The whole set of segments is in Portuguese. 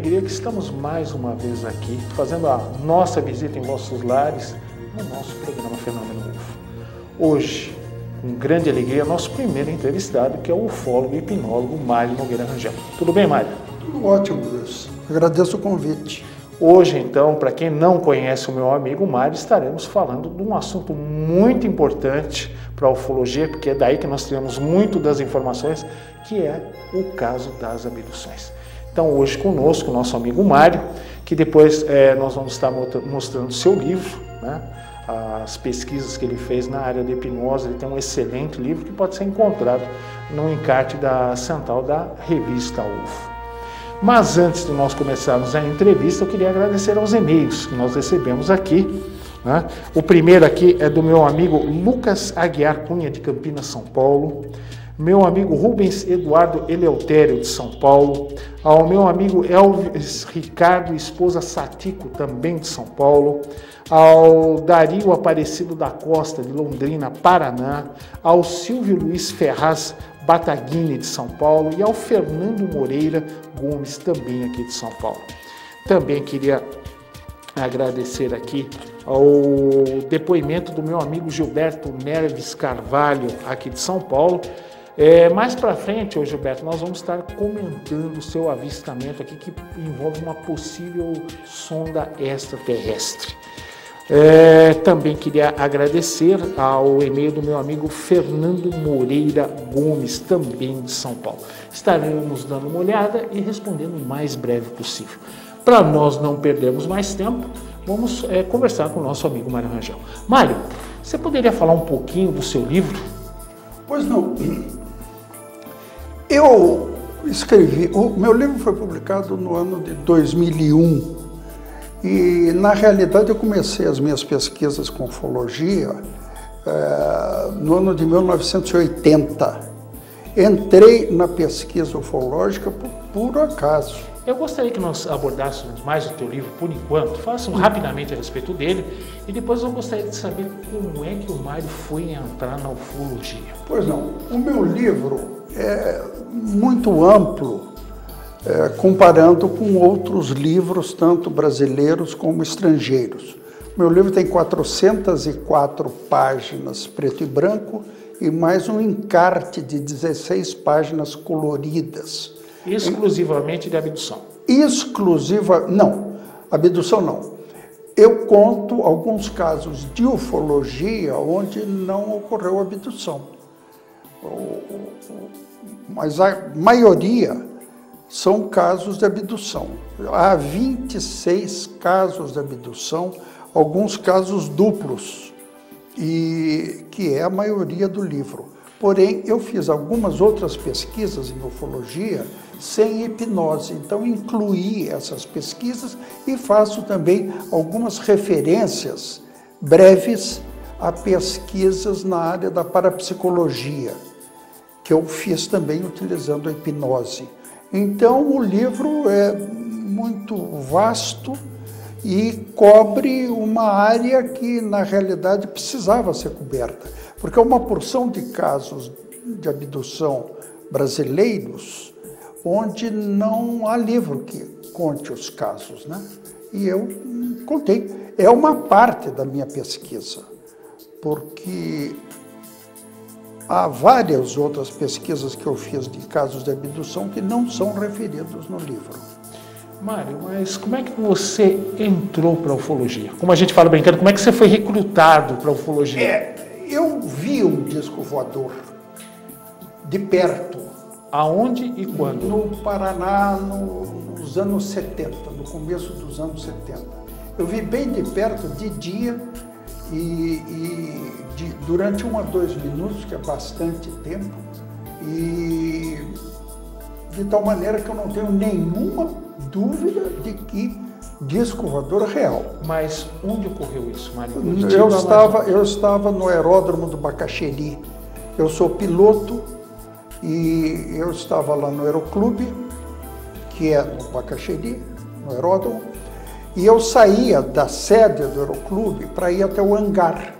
alegria que estamos mais uma vez aqui, fazendo a nossa visita em vossos lares, no nosso programa Fenômeno UFO. Hoje, com grande alegria, nosso primeiro entrevistado, que é o ufólogo e hipnólogo Mário Nogueira Rangel. Tudo bem, Mário? Tudo ótimo, Luiz. Agradeço o convite. Hoje, então, para quem não conhece o meu amigo Mário, estaremos falando de um assunto muito importante para a ufologia, porque é daí que nós tiramos muito das informações, que é o caso das abduções. Então, hoje conosco, o nosso amigo Mário, que depois nós vamos estar mostrando o seu livro, né? As pesquisas que ele fez na área de hipnose. Ele tem um excelente livro que pode ser encontrado no encarte central da revista UFO. Mas antes de nós começarmos a entrevista, eu queria agradecer aos e-mails que nós recebemos aqui, né? O primeiro aqui é do meu amigo Lucas Aguiar Cunha, de Campinas, São Paulo. Meu amigo Rubens Eduardo Eleutério, de São Paulo. Ao meu amigo Elvis Ricardo, esposa Satico, também de São Paulo. Ao Dario Aparecido da Costa, de Londrina, Paraná. Ao Silvio Luiz Ferraz Bataguini, de São Paulo. E ao Fernando Moreira Gomes, também aqui de São Paulo. Também queria agradecer aqui ao depoimento do meu amigo Gilberto Neves Carvalho, aqui de São Paulo. Mais para frente, ô Gilberto, nós vamos estar comentando o seu avistamento aqui, que envolve uma possível sonda extraterrestre. Também queria agradecer ao e-mail do meu amigo Fernando Moreira Gomes, também de São Paulo. Estaremos dando uma olhada e respondendo o mais breve possível. Para nós não perdermos mais tempo, vamos conversar com o nosso amigo Mário Rangel. Mário, você poderia falar um pouquinho do seu livro? Pois não. Eu escrevi, o meu livro foi publicado no ano de 2001 e, na realidade, eu comecei as minhas pesquisas com ufologia no ano de 1980. Entrei na pesquisa ufológica por acaso. Eu gostaria que nós abordássemos mais o teu livro por enquanto, façam rapidamente a respeito dele, e depois eu gostaria de saber como é que o Mário foi entrar na ufologia. Pois não, o meu livro é muito amplo, comparando com outros livros, tanto brasileiros como estrangeiros. Meu livro tem 404 páginas preto e branco e mais um encarte de 16 páginas coloridas. Exclusivamente de abdução? Não, abdução não. Eu conto alguns casos de ufologia onde não ocorreu abdução. Mas a maioria são casos de abdução. Há 26 casos de abdução, alguns casos duplos, e que é a maioria do livro. Porém, eu fiz algumas outras pesquisas em ufologia sem hipnose, então incluí essas pesquisas e faço também algumas referências breves a pesquisas na área da parapsicologia, que eu fiz também utilizando a hipnose. Então, o livro é muito vasto e cobre uma área que, na realidade, precisava ser coberta, porque é uma porção de casos de abdução brasileiros onde não há livro que conte os casos, né? E eu contei. É uma parte da minha pesquisa, porque há várias outras pesquisas que eu fiz de casos de abdução que não são referidos no livro. Mário, mas como é que você entrou para a ufologia? Como a gente fala brincando, como é que você foi recrutado para a ufologia? Eu vi um disco voador de perto. Aonde e quando? No Paraná, nos anos 70, no começo dos anos 70. Eu vi bem de perto, de dia, durante 1 a 2 minutos, que é bastante tempo, e de tal maneira que eu não tenho nenhuma dúvida de que disco voador real. Mas onde ocorreu isso, Mário? Eu estava no aeródromo do Bacaxeri. Eu sou piloto e eu estava lá no Aeroclube, que é no Bacaxeri, no aeródromo, e eu saía da sede do Aeroclube para ir até o hangar.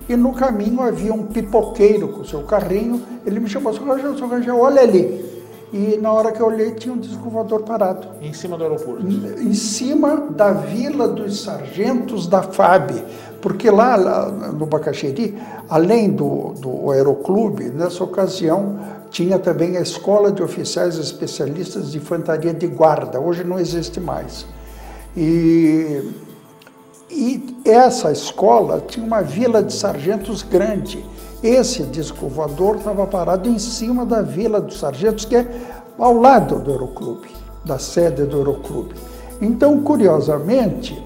E no caminho havia um pipoqueiro com o seu carrinho, ele me chamou, seu Rangel, olha ali. e na hora que eu olhei tinha um disco voador parado. Em cima do aeroporto? Em cima da Vila dos Sargentos da FAB, porque lá no Bacaxeri, além do Aeroclube, nessa ocasião tinha também a Escola de Oficiais Especialistas de Infantaria de Guarda, hoje não existe mais. E essa escola tinha uma vila de sargentos grande. Esse disco voador estava parado em cima da Vila dos Sargentos, que é ao lado do Aeroclube, da sede do Aeroclube. Então, curiosamente,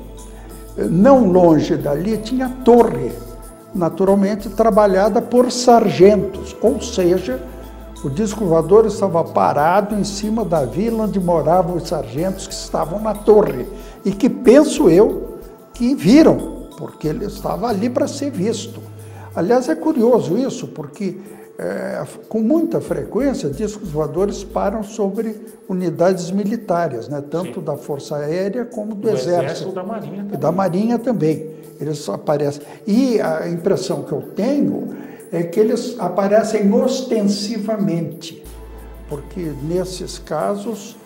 não longe dali tinha a torre, naturalmente trabalhada por sargentos, ou seja, o disco voador estava parado em cima da vila onde moravam os sargentos que estavam na torre e que, penso eu, que viram, porque ele estava ali para ser visto. Aliás, é curioso isso, porque com muita frequência discos voadores param sobre unidades militares, né? Tanto Sim. da Força Aérea como do Exército. Da Marinha também. E da Marinha também. Eles aparecem. E a impressão que eu tenho é que eles aparecem ostensivamente, porque nesses casos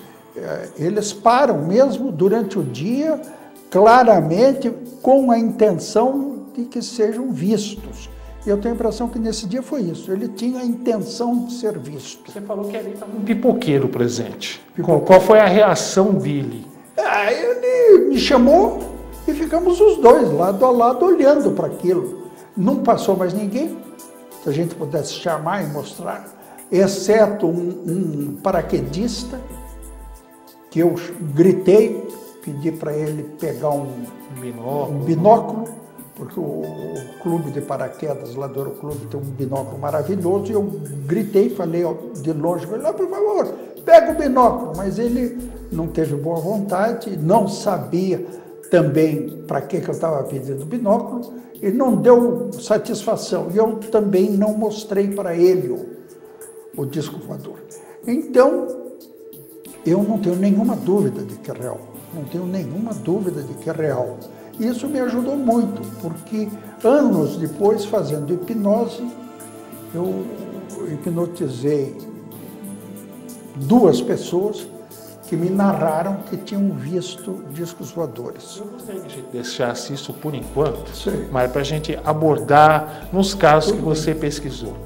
eles param mesmo durante o dia, claramente com a intenção de que sejam vistos. E eu tenho a impressão que nesse dia foi isso, ele tinha a intenção de ser visto. Você falou que ali estava um pipoqueiro presente. Qual foi a reação dele? Ele me chamou e ficamos os dois, lado a lado, olhando para aquilo. Não passou mais ninguém, se a gente pudesse chamar e mostrar, exceto um paraquedista, que eu gritei, pedi para ele pegar um binóculo, porque o clube de paraquedas lá do Aeroclube tem um binóculo maravilhoso, e eu gritei, falei de longe, falei, por favor, pega o binóculo, mas ele não teve boa vontade, não sabia também para que eu estava pedindo o binóculo, e não deu satisfação, e eu também não mostrei para ele o disco voador. Então, eu não tenho nenhuma dúvida de que é real, não tenho nenhuma dúvida de que é real. Isso me ajudou muito, porque anos depois, fazendo hipnose, eu hipnotizei 2 pessoas que me narraram que tinham visto discos voadores. Eu gostaria que a gente deixasse isso por enquanto, Sim. mas para a gente abordar nos casos que você pesquisou.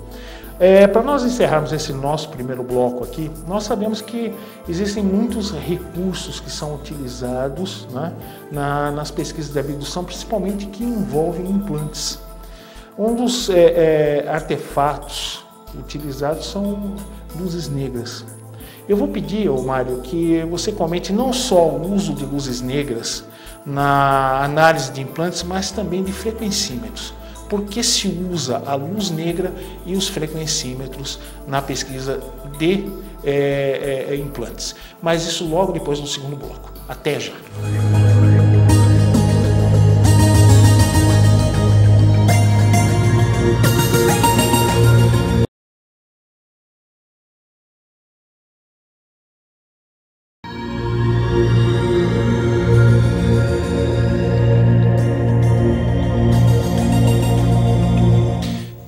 Para nós encerrarmos esse nosso primeiro bloco aqui, nós sabemos que existem muitos recursos que são utilizados, né, nas pesquisas de abdução, principalmente que envolvem implantes. Um dos artefatos utilizados são luzes negras. Eu vou pedir, Mário, que você comente não só o uso de luzes negras na análise de implantes, mas também de frequencímetros. Por que se usa a luz negra e os frequencímetros na pesquisa de implantes? Mas isso logo depois no segundo bloco. Até já!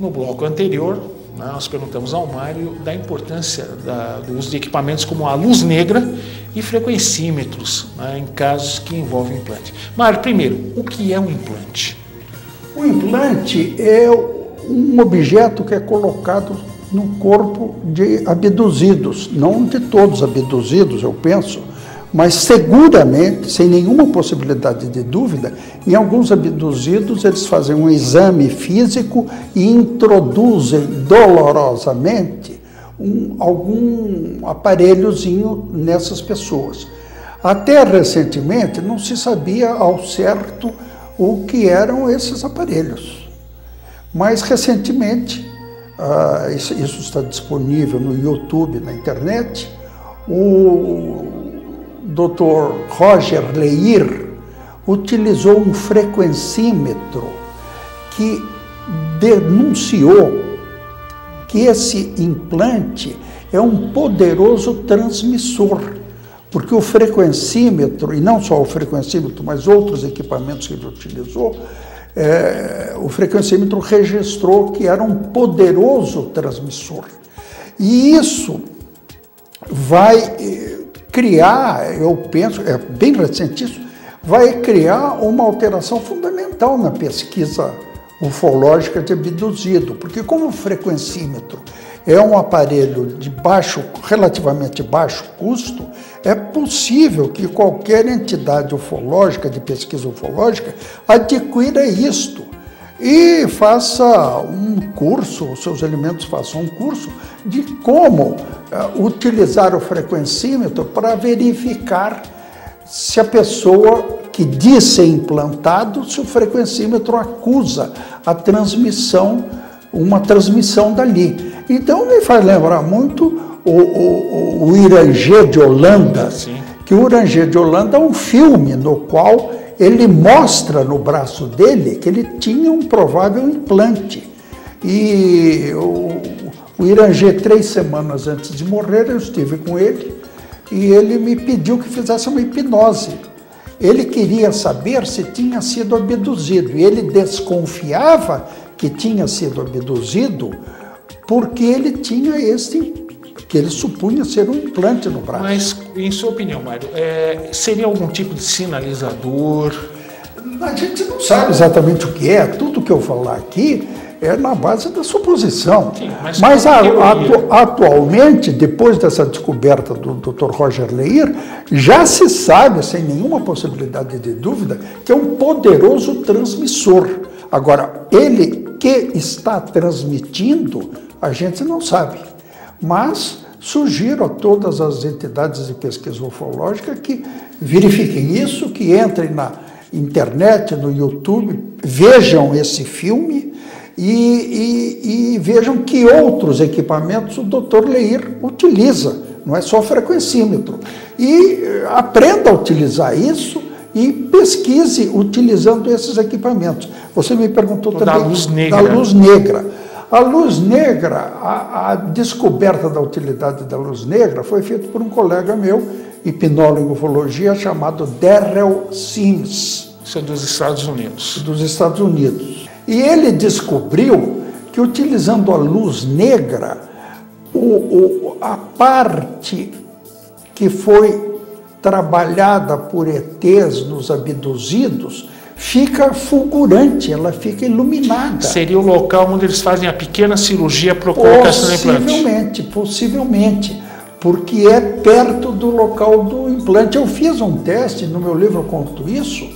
No bloco anterior, nós perguntamos ao Mário da importância do uso de equipamentos como a luz negra e frequencímetros, né, em casos que envolvem implante. Mário, primeiro, o que é um implante? O implante é um objeto que é colocado no corpo de abduzidos, não de todos abduzidos, eu penso, mas seguramente, sem nenhuma possibilidade de dúvida, em alguns abduzidos eles fazem um exame físico e introduzem dolorosamente algum aparelhozinho nessas pessoas. Até recentemente não se sabia ao certo o que eram esses aparelhos, mas recentemente, isso está disponível no YouTube, na internet, o Dr. Roger Leir utilizou um frequencímetro que denunciou que esse implante é um poderoso transmissor, porque o frequencímetro, e não só o frequencímetro, mas outros equipamentos que ele utilizou, o frequencímetro registrou que era um poderoso transmissor. E isso vai criar, eu penso, é bem recente isso, vai criar uma alteração fundamental na pesquisa ufológica de abduzido, porque como o frequencímetro é um aparelho de relativamente baixo custo, é possível que qualquer entidade ufológica, de pesquisa ufológica, adquira isto e faça um curso, os seus elementos façam um curso de como utilizar o frequencímetro para verificar se a pessoa que diz ser implantado, se o frequencímetro acusa a transmissão, uma transmissão dali. Então me faz lembrar muito o Irangê de Holanda, que o Irangê de Holanda é um filme no qual ele mostra no braço dele que ele tinha um provável implante. E o Irangê, 3 semanas antes de morrer, eu estive com ele e ele me pediu que fizesse uma hipnose. Ele queria saber se tinha sido abduzido e ele desconfiava que tinha sido abduzido porque ele tinha que ele supunha ser um implante no braço. Mas, em sua opinião, Mário, seria algum tipo de sinalizador? A gente não sabe exatamente o que é. Tudo que eu falar aqui é na base da suposição. Sim, mas atualmente, depois dessa descoberta do Dr. Roger Leir, já se sabe, sem nenhuma possibilidade de dúvida, que é um poderoso transmissor. Agora, ele que está transmitindo, a gente não sabe. Mas sugiro a todas as entidades de pesquisa ufológica que verifiquem isso, que entrem na internet, no YouTube, vejam esse filme e vejam que outros equipamentos o Dr. Leir utiliza, não é só frequencímetro. E aprenda a utilizar isso e pesquise utilizando esses equipamentos. Você me perguntou também da luz negra. Da luz negra. A luz negra, a descoberta da utilidade da luz negra foi feita por um colega meu, hipnólogo em ufologia, chamado Darrell Sims. Isso é dos Estados Unidos. Dos Estados Unidos. E ele descobriu que utilizando a luz negra, a parte que foi trabalhada por ETs nos abduzidos fica fulgurante, ela fica iluminada. Seria o local onde eles fazem a pequena cirurgia para a colocação do implante? Possivelmente, porque é perto do local do implante. Eu fiz um teste, no meu livro eu conto isso,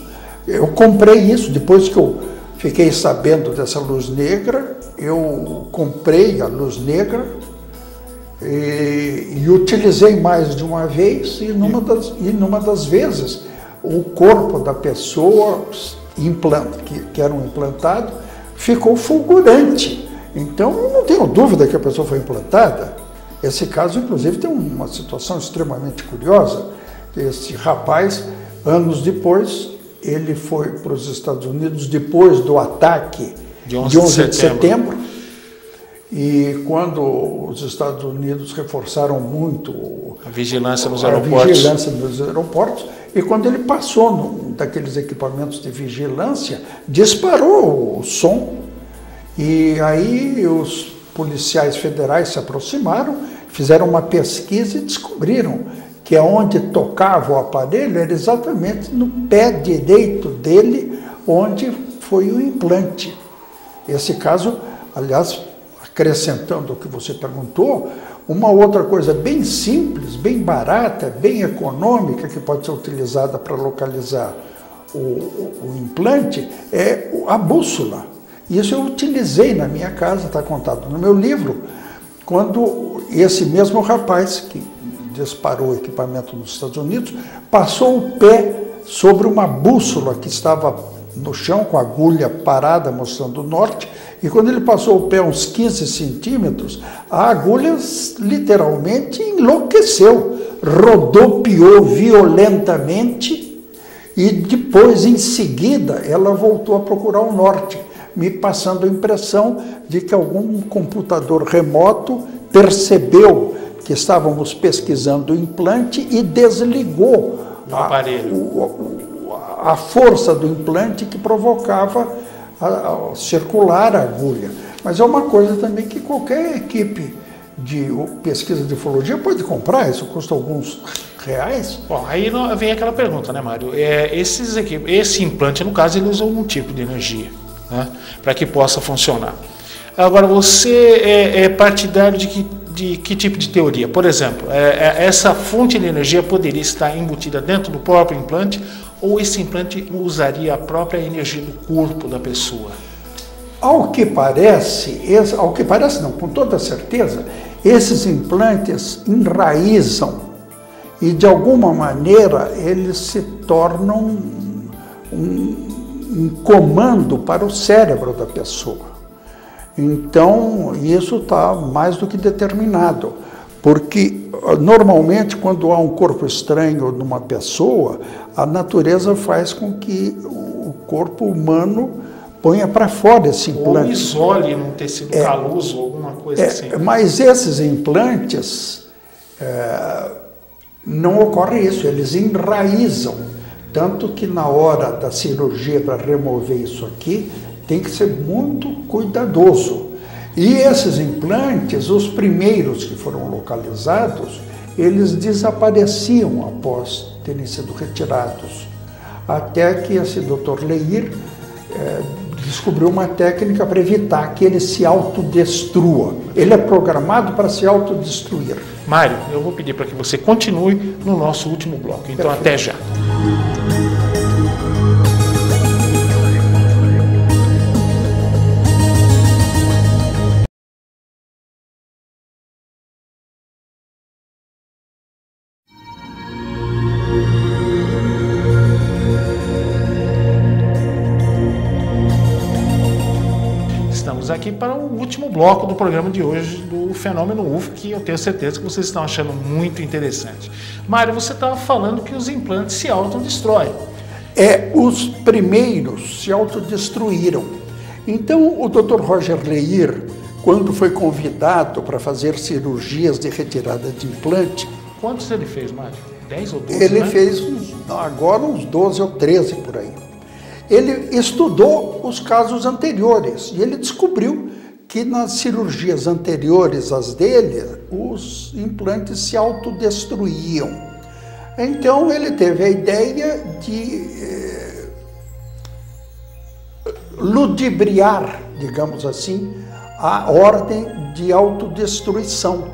eu comprei isso, depois que eu fiquei sabendo dessa luz negra, eu comprei a luz negra e utilizei mais de uma vez, e numa das vezes o corpo da pessoa que era um implantado ficou fulgurante. Então, eu não tenho dúvida que a pessoa foi implantada. Esse caso, inclusive, tem uma situação extremamente curiosa. Esse rapaz, anos depois, ele foi para os Estados Unidos depois do ataque de 11 de setembro. E quando os Estados Unidos reforçaram muito a vigilância nos aeroportos, e quando ele passou num daqueles equipamentos de vigilância, disparou o som. E aí os policiais federais se aproximaram, fizeram uma pesquisa e descobriram que onde tocava o aparelho era exatamente no pé direito dele, onde foi o implante. Esse caso, aliás, acrescentando o que você perguntou, uma outra coisa bem simples, bem barata, bem econômica, que pode ser utilizada para localizar o implante, é a bússola. Isso eu utilizei na minha casa, está contado no meu livro, quando esse mesmo rapaz que disparou o equipamento nos Estados Unidos passou o pé sobre uma bússola que estava no chão com a agulha parada mostrando o norte, e quando ele passou o pé uns 15 centímetros, a agulha literalmente enlouqueceu, rodopiou violentamente e depois, em seguida, ela voltou a procurar o norte, me passando a impressão de que algum computador remoto percebeu que estávamos pesquisando o implante e desligou o aparelho. A força do implante que provocava a circular a agulha. Mas é uma coisa também que qualquer equipe de pesquisa de ufologia pode comprar, isso custa alguns reais. Bom, aí vem aquela pergunta, né, Mário? Esse implante, no caso, ele usa algum tipo de energia, né, para que possa funcionar. Agora, você é partidário de que tipo de teoria? Por exemplo, essa fonte de energia poderia estar embutida dentro do próprio implante, ou esse implante usaria a própria energia do corpo da pessoa? Ao que parece não, com toda certeza, esses implantes enraizam e de alguma maneira eles se tornam um comando para o cérebro da pessoa. Então, isso está mais do que determinado, porque normalmente quando há um corpo estranho numa pessoa, a natureza faz com que o corpo humano ponha para fora esse implante. Ou isole num tecido caloso, alguma coisa assim. Mas esses implantes, não ocorre isso, eles enraizam. Tanto que na hora da cirurgia para remover isso aqui, tem que ser muito cuidadoso. E esses implantes, os primeiros que foram localizados, eles desapareciam após terem sido retirados. Até que esse Dr. Leir descobriu uma técnica para evitar que ele se autodestrua. Ele é programado para se autodestruir. Mário, eu vou pedir para que você continue no nosso último bloco. Então, perfeito. Até já. Aqui para o último bloco do programa de hoje do Fenômeno UFO, que eu tenho certeza que vocês estão achando muito interessante. Mário, você estava falando que os implantes se autodestroem. Os primeiros se autodestruíram. Então, o Dr. Roger Leir, quando foi convidado para fazer cirurgias de retirada de implante... Quantos ele fez, Mário? 10 ou 12, Ele né? fez agora uns 12 ou 13 por aí. Ele estudou os casos anteriores e ele descobriu que nas cirurgias anteriores às dele, os implantes se autodestruíam. Então ele teve a ideia de ludibriar, digamos assim, a ordem de autodestruição.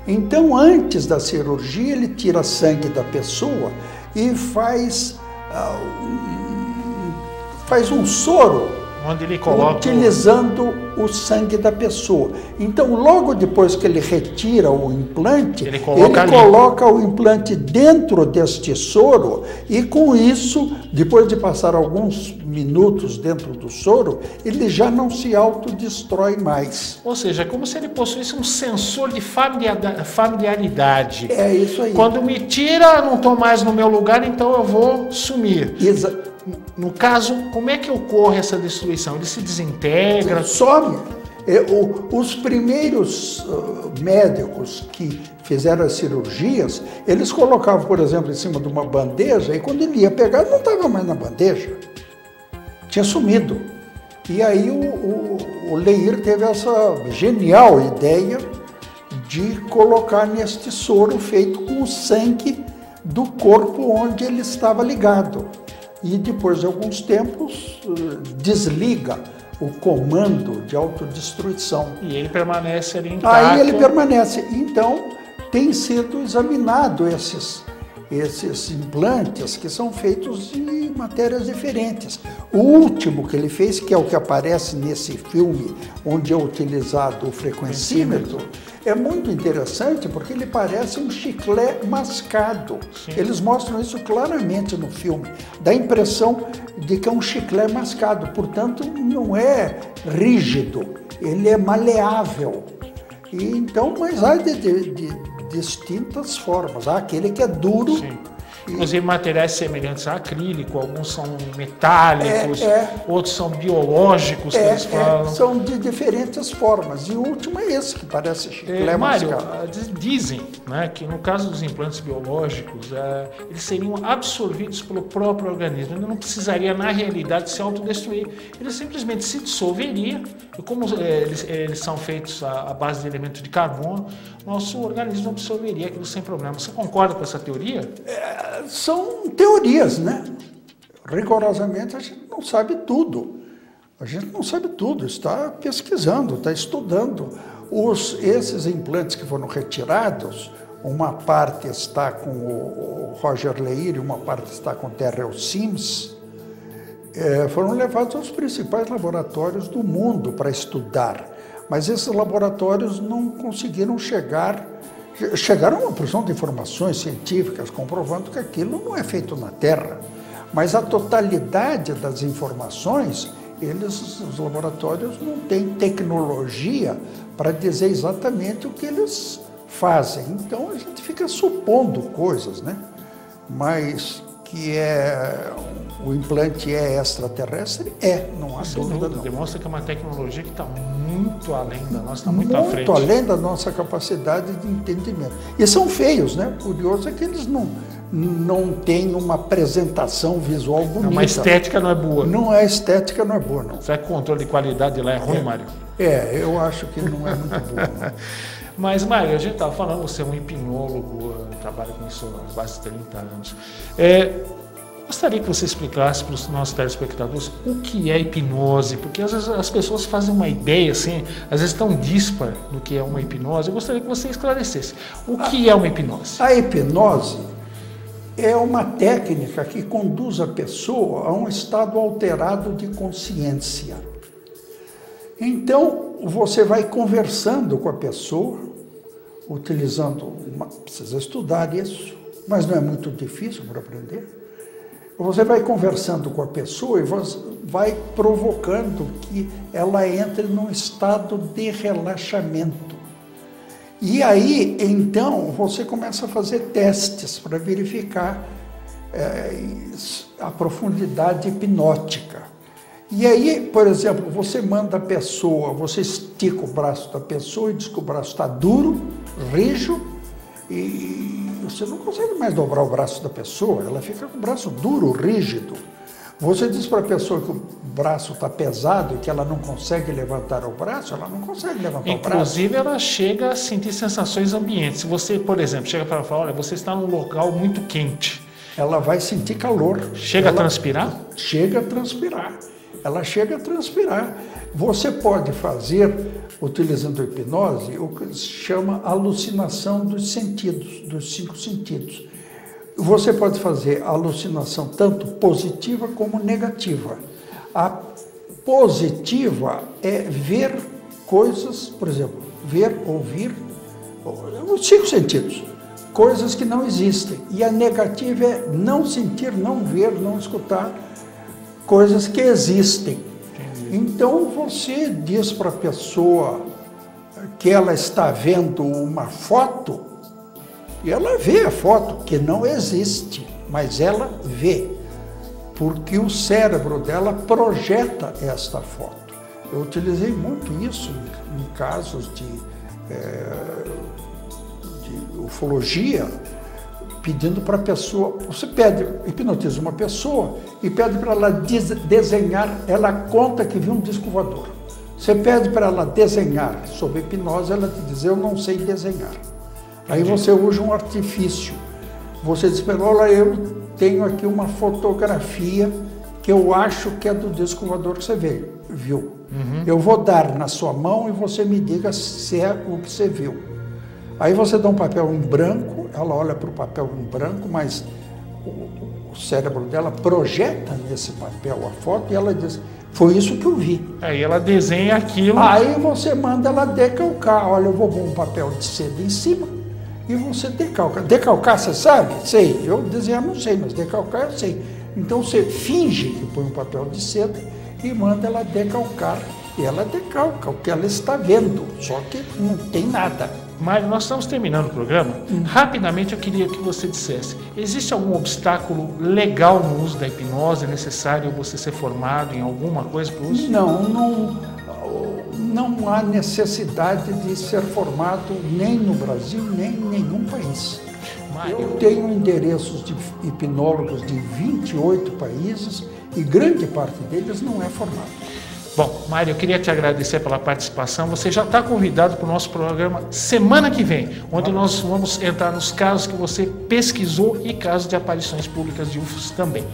Então, antes da cirurgia, ele tira sangue da pessoa e faz um soro, onde ele coloca utilizando o sangue da pessoa. Então, logo depois que ele retira o implante, ele coloca o implante dentro deste soro e com isso, depois de passar alguns minutos dentro do soro, ele já não se autodestrói mais. Ou seja, é como se ele possuísse um sensor de familiaridade. É isso aí. Quando me tira, não estou mais no meu lugar, então eu vou sumir. No caso, como é que ocorre essa destruição? Ele se desintegra? Some. Os primeiros médicos que fizeram as cirurgias, eles colocavam, por exemplo, em cima de uma bandeja e quando ele ia pegar, não estava mais na bandeja. Tinha sumido. E aí o Leir teve essa genial ideia de colocar neste soro feito com o sangue do corpo onde ele estava ligado. E depois de alguns tempos desliga o comando de autodestruição. E ele permanece ali intacto. Aí ele permanece. Então, tem sido examinado esses implantes que são feitos de matérias diferentes. O último que ele fez, que é o que aparece nesse filme, onde é utilizado o frequencímetro, é muito interessante porque ele parece um chiclete mascado. Sim. Eles mostram isso claramente no filme. Dá a impressão de que é um chiclete mascado, portanto não é rígido, ele é maleável. E, então, mas há de distintas formas. Há aquele que é duro. Sim. Inclusive materiais semelhantes a acrílico, alguns são metálicos, outros são biológicos, que eles falam. São de diferentes formas. E o último é esse, que parece chiclete Mário, mascado. dizem, né, que no caso dos implantes biológicos, eles seriam absorvidos pelo próprio organismo. Ele não precisaria, na realidade, se autodestruir. Ele simplesmente se dissolveria. E como eles são feitos à base de elementos de carbono, nosso organismo absorveria aquilo sem problema. Você concorda com essa teoria? São teorias, né? Rigorosamente a gente não sabe tudo. A gente não sabe tudo, está pesquisando, está estudando. Esses implantes que foram retirados, uma parte está com o Roger Leir e uma parte está com o Terrell Sims, foram levados aos principais laboratórios do mundo para estudar. Mas esses laboratórios não conseguiram chegaram a uma porção de informações científicas comprovando que aquilo não é feito na Terra. Mas a totalidade das informações, os laboratórios não têm tecnologia para dizer exatamente o que eles fazem. Então a gente fica supondo coisas, né? Mas que o implante é extraterrestre, não há dúvida não. Demonstra que é uma tecnologia que está muito além da nossa, está muito à frente. Muito além da nossa capacidade de entendimento. E são feios, né? O curioso é que eles não têm uma apresentação visual bonita. Uma estética não é boa. A estética não é boa, não. Será que o controle de qualidade lá é ruim, Mário? Eu acho que não é muito bom, não. Mas, Mário, a gente estava falando, você é um hipnólogo, trabalha com isso há quase 30 anos. Gostaria que você explicasse para os nossos telespectadores o que é hipnose, porque às vezes as pessoas fazem uma ideia, assim, às vezes tão dispar do que é uma hipnose. Eu gostaria que você esclarecesse. O que é uma hipnose? A hipnose é uma técnica que conduz a pessoa a um estado alterado de consciência. Então, você vai conversando com a pessoa, precisa estudar isso, mas não é muito difícil para aprender. Você vai conversando com a pessoa e você vai provocando que ela entre num estado de relaxamento. E aí, então, você começa a fazer testes para verificar a profundidade hipnótica. E aí, por exemplo, você manda a pessoa, você estica o braço da pessoa e diz que o braço está duro, rijo, e você não consegue mais dobrar o braço da pessoa, ela fica com o braço duro, rígido. Você diz para a pessoa que o braço está pesado e que ela não consegue levantar o braço, ela não consegue levantar o braço. Inclusive, ela chega a sentir sensações ambientes. Se você, por exemplo, chega para ela e fala, olha, você está num local muito quente. Ela vai sentir calor. Chega a transpirar? Chega a transpirar. Ela chega a transpirar. Você pode fazer, utilizando a hipnose, o que se chama alucinação dos sentidos, dos 5 sentidos. Você pode fazer alucinação tanto positiva como negativa. A positiva é ver coisas, por exemplo, ver, ouvir, os 5 sentidos, coisas que não existem. E a negativa é não sentir, não ver, não escutar coisas que existem. Então você diz para a pessoa que ela está vendo uma foto e ela vê a foto que não existe, mas ela vê, porque o cérebro dela projeta esta foto. Eu utilizei muito isso em casos de ufologia, pedindo para a pessoa, você hipnotiza uma pessoa e pede para ela desenhar, ela conta que viu um disco voador. Você pede para ela desenhar sob hipnose, ela te diz, eu não sei desenhar. Aí você usa um artifício. Você diz para ela, olha, eu tenho aqui uma fotografia que eu acho que é do disco voador que você viu. Uhum. Eu vou dar na sua mão e você me diga se é o que você viu. Aí você dá um papel em branco, ela olha para o papel em branco, mas o cérebro dela projeta nesse papel a foto e ela diz, foi isso que eu vi. Aí ela desenha aquilo. Aí você manda ela decalcar, olha, eu vou pôr um papel de seda em cima e você decalca. Decalcar, você sabe? Sei. Eu desenhar não sei, mas decalcar eu sei. Então você finge que põe um papel de seda e manda ela decalcar. E ela decalca o que ela está vendo, só que não tem nada. Mário, nós estamos terminando o programa. Rapidamente eu queria que você dissesse, existe algum obstáculo legal no uso da hipnose? É necessário você ser formado em alguma coisa para o uso? Não há necessidade de ser formado nem no Brasil, nem em nenhum país. Eu tenho endereços de hipnólogos de 28 países e grande parte deles não é formado. Bom, Mário, eu queria te agradecer pela participação. Você já está convidado para o nosso programa semana que vem, onde nós vamos entrar nos casos que você pesquisou e casos de aparições públicas de UFOs também.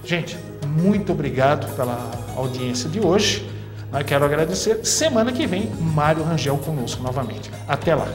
Gente, muito obrigado pela audiência de hoje. Eu quero agradecer. Semana que vem, Mário Rangel conosco novamente. Até lá.